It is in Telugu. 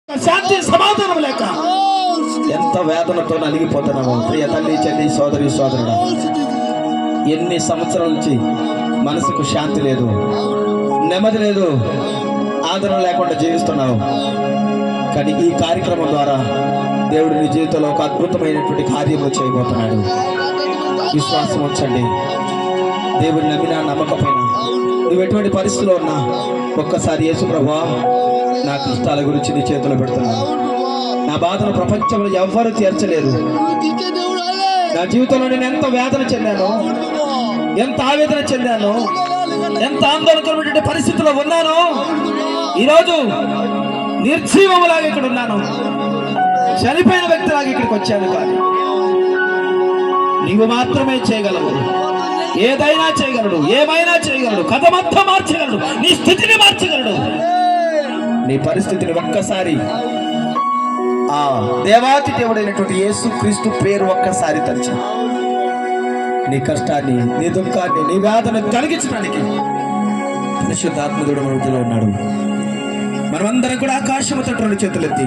శాంతి సమాధానం లేక ఎంత వేదనతో నలిగిపోతున్నాము. ప్రియ తల్లి, చెల్లి, సోదరి, సోదరుడు, ఎన్ని సంవత్సరాల నుంచి మనసుకు శాంతి లేదు, నెమ్మది లేదు, ఆదరణ లేకుండా జీవిస్తున్నావు. కానీ ఈ కార్యక్రమం ద్వారా దేవుడు నీ జీవితంలో ఒక అద్భుతమైనటువంటి కార్యము చేయబోతున్నాడు. విశ్వాసం ఉంచండి. దేవుడు నమ్మినా నమ్మకపోయినా, నువ్వు ఎటువంటి పరిస్థితిలో ఉన్నా ఒక్కసారి యేసు ప్రభువా, నా కష్టాల గురించి నీ చేతిలో పెడుతున్నాను. నా బాధను ప్రపంచంలో ఎవ్వరూ తీర్చలేరు. నా జీవితంలో నేను ఎంత వేదన చెందాను, ఎంత ఆవేదన చెందాను, ఎంత ఆందోళనకరమైన పరిస్థితుల్లో ఉన్నాను. ఈరోజు నిర్జీవములాగా ఇక్కడ ఉన్నాను, చనిపోయిన వ్యక్తిలాగా ఇక్కడికి వచ్చాను. కానీ నీవు మాత్రమే చేయగలవు. ఏదైనా చేయగలడు, ఏమైనా చేయగలడు, కథమంతా మార్చగలడు, నీ స్థితిని మార్చగలడు. నీ పరిస్థితిని ఒక్కసారి ఆ దేవాతి దేవుడైనటువంటి యేసు క్రీస్తు పేరు ఒక్కసారి తలిచి నీ కష్టాన్ని, నీ దుఃఖాన్ని, నీ వేదన కలిగించడానికి పరిశుద్ధాత్మ దేవుడు మన మధ్యలో ఉన్నాడు. మనమందరం కూడా ఆకాశము తట్టు చేతులెత్తి